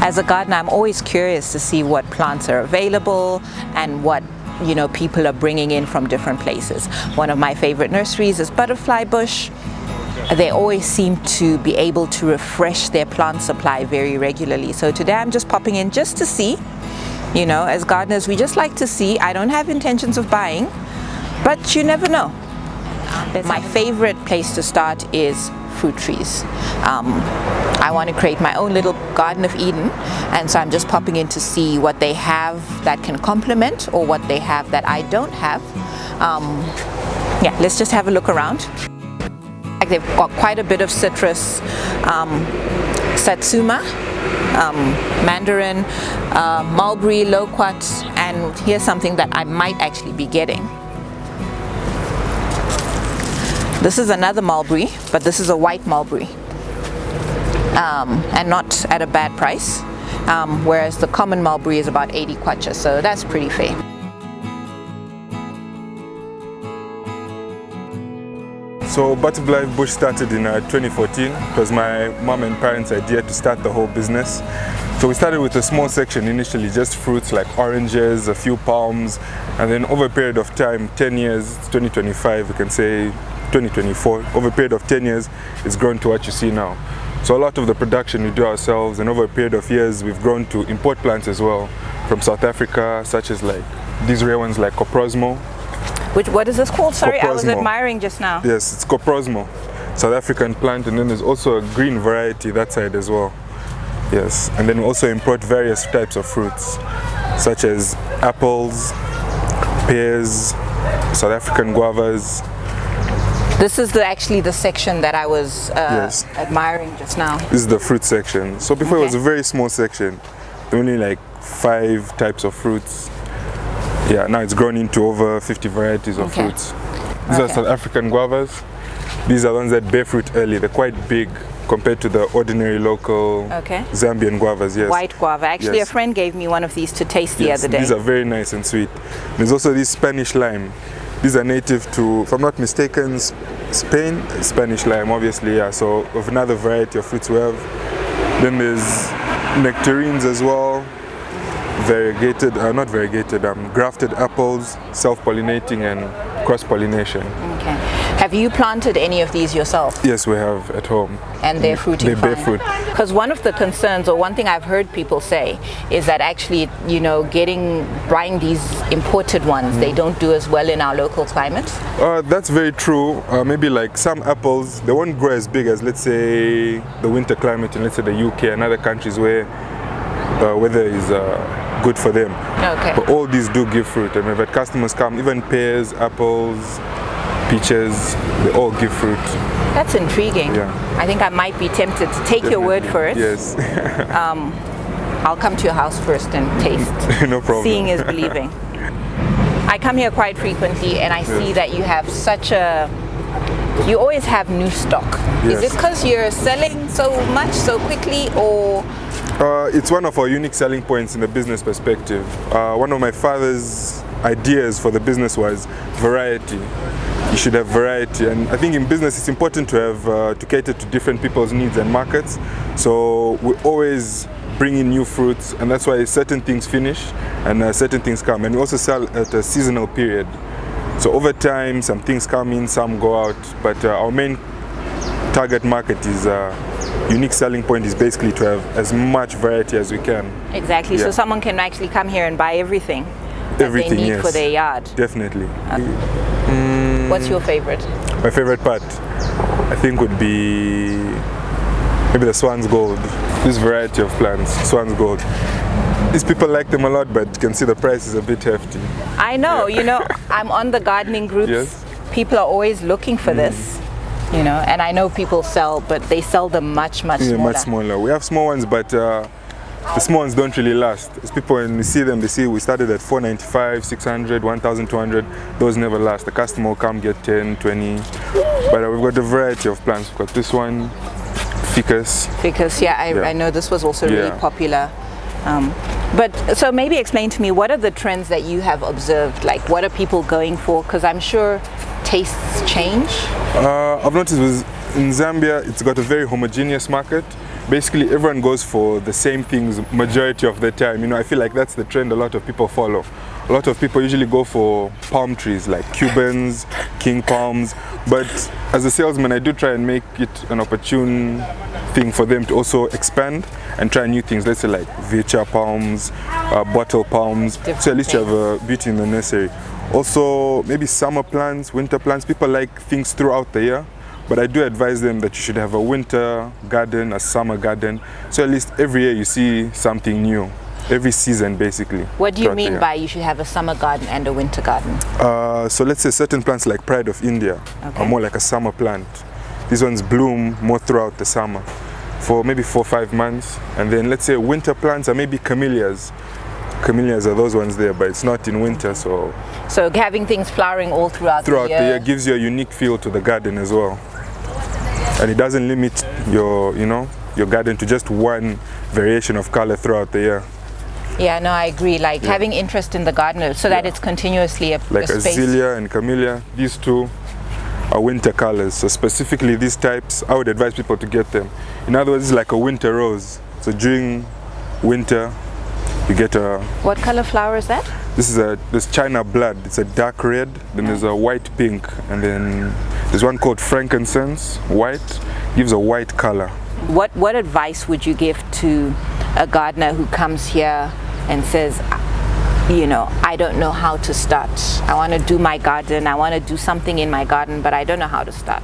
As a gardener, I'm always curious to see what plants are available and what people are bringing in from different places. One of my favorite nurseries is Butterfly Bush. They always seem to be able to refresh their plant supply very regularly. So today I'm just popping in just to see. As gardeners, we just like to see. I don't have intentions of buying, but you never know. My favorite place to start is fruit trees. I want to create my own little Garden of Eden, and so I'm just popping in to see what they have that can complement or what they have that I don't have. Yeah, let's just have a look around. They've got quite a bit of citrus, satsuma, mandarin, mulberry, loquat, and here's something that I might actually be getting. This is another mulberry, but this is a white mulberry, and not at a bad price, whereas the common mulberry is about 80 kwacha, so that's pretty fair. So Butterfly Bush started in 2014. It was my mom and parents' idea to start the whole business. So we started with a small section initially, just fruits like oranges, a few palms, and then over a period of time, 10 years, 2025, we can say 2024, over a period of 10 years, it's grown to what you see now. So a lot of the production we do ourselves, and over a period of years, we've grown to import plants as well from South Africa, such as like these rare ones like Coprosmo. What is this called? Sorry, Coprosmo. I was admiring just now. Yes, it's Coprosmo, South African plant, and then there's also a green variety that side as well. Yes, and then we also import various types of fruits, such as apples, pears, South African guavas. This is actually the section that I was admiring just now. This is the fruit section. So before it was a very small section, only like 5 types of fruits. Yeah, now it's grown into over 50 varieties of fruits. These are South African guavas. These are ones that bear fruit early. They're quite big compared to the ordinary local Zambian guavas. Yes. White guava. Actually, a friend gave me one of these to taste the other day. These are very nice and sweet. There's also this Spanish lime. These are native to, if I'm not mistaken, Spain. Spanish lime, obviously, yeah. So of another variety of fruits we have. Then there's nectarines as well. Variegated, not variegated, grafted apples, self-pollinating and cross-pollination. Okay. Have you planted any of these yourself? Yes, we have at home. And they're fruiting fine? They bear fruit. Because one of the concerns, or one thing I've heard people say, is that actually, buying these imported ones, they don't do as well in our local climate. That's very true. Maybe like some apples, they won't grow as big as, let's say, the winter climate in, let's say, the UK and other countries where the weather is good for them. Okay. But all these do give fruit, and we've had customers come, even pears, apples, peaches, they all give fruit. That's intriguing. Yeah. I think I might be tempted to take your word for it. Yes. I'll come to your house first and taste. No problem. Seeing is believing. I come here quite frequently and I see that you have you always have new stock. Yes. Is it because you're selling so much so quickly, or? It's one of our unique selling points in the business perspective. One of my father's ideas for the business was variety. You should have variety, and I think in business it's important to have to cater to different people's needs and markets. So we always bring in new fruits, and that's why certain things finish and certain things come. And we also sell at a seasonal period. So over time, some things come in, some go out, but our main target market is unique selling point is basically to have as much variety as we can. Exactly. Yeah. So someone can actually come here and buy everything that they need for their yard. Definitely. What's your favorite? My favorite part, I think, would be maybe the Swan's Gold. This variety of plants, Swan's Gold. These people like them a lot, but you can see the price is a bit hefty. I know. I'm on the gardening groups. Yes. People are always looking for this. And I know people sell, but they sell them much smaller. Much smaller. We have small ones, but the small ones don't really last. As people, when we see them, they see we started at 495, 600, 1,200. Those never last. The customer will come get 10, 20. But we've got a variety of plants. We've got this one, ficus. Ficus, I know this was also really popular. But so maybe explain to me, what are the trends that you have observed? Like, what are people going for? Because I'm sure tastes change. I've noticed in Zambia, it's got a very homogeneous market. basically everyone goes for the same things majority of the time. You know, I feel like that's the trend a lot of people follow. A lot of people usually go for palm trees like Cubans, king palms, but as a salesman I do try and make it an opportune thing for them to also expand and try new things. Let's say like Vicha palms, bottle palms, so at least you have a beauty in the nursery. Also maybe summer plants, winter plants. People like things throughout the year, but I do advise them that you should have a winter garden, a summer garden, so at least every year you see something new. Every season basically. What do you mean by you should have a summer garden and a winter garden? So let's say certain plants like Pride of India are more like a summer plant. These ones bloom more throughout the summer for maybe 4 or 5 months, and then let's say winter plants are maybe camellias. Camellias are those ones there, but it's not in winter, so having things flowering all throughout the year gives you a unique feel to the garden as well, and it doesn't limit your your garden to just one variation of color throughout the year. Yeah, no, I agree. Like having interest in the garden so that it's continuously a like space. Azalea and Camellia, these two are winter colors. So specifically these types, I would advise people to get them. In other words, it's like a winter rose. So during winter, you get a... What color flower is that? This China blood. It's a dark red. Then there's a white pink, and then there's one called frankincense white. Gives a white color. What advice would you give to a gardener who comes here and says, you know, I don't know how to start. I want to do my garden. I want to do something in my garden, but I don't know how to start.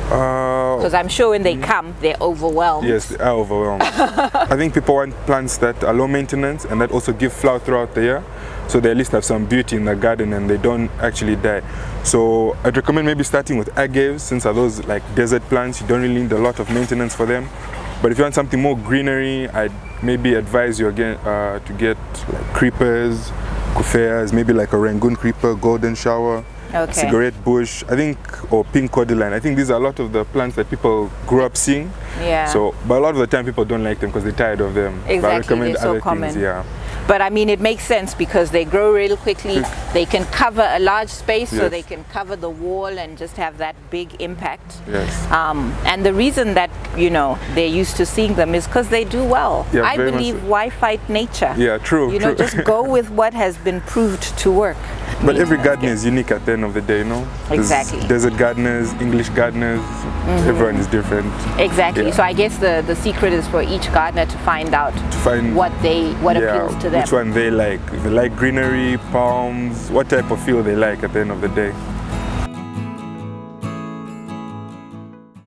Because I'm sure when they come, they're overwhelmed. Yes, they are overwhelmed. I think people want plants that are low maintenance and that also give flower throughout the year, so they at least have some beauty in the garden and they don't actually die. So I'd recommend maybe starting with agaves, since are those like desert plants. You don't really need a lot of maintenance for them. But if you want something more greenery, I'd maybe advise you again to get like creepers, cufeas, maybe like a Rangoon creeper, golden shower, cigarette bush, I think, or pink cordyline. I think these are a lot of the plants that people grew up seeing. Yeah. So, but a lot of the time people don't like them because they're tired of them. Exactly, but I recommend they're so other common. things, yeah. But I mean, it makes sense because they grow really quickly. They can cover a large space, so they can cover the wall and just have that big impact. Yes. And the reason that, you know, they're used to seeing them is because they do well. Yeah, I believe why fight nature? Yeah, true. You know, just go with what has been proved to work. But every garden is unique at the end of the day, you know? Exactly. There's desert gardeners, English gardeners, everyone is different. Exactly. Yeah. So I guess the secret is for each gardener to find out what appeals to them. Which one they like. If they like greenery, palms, what type of feel they like at the end of the day.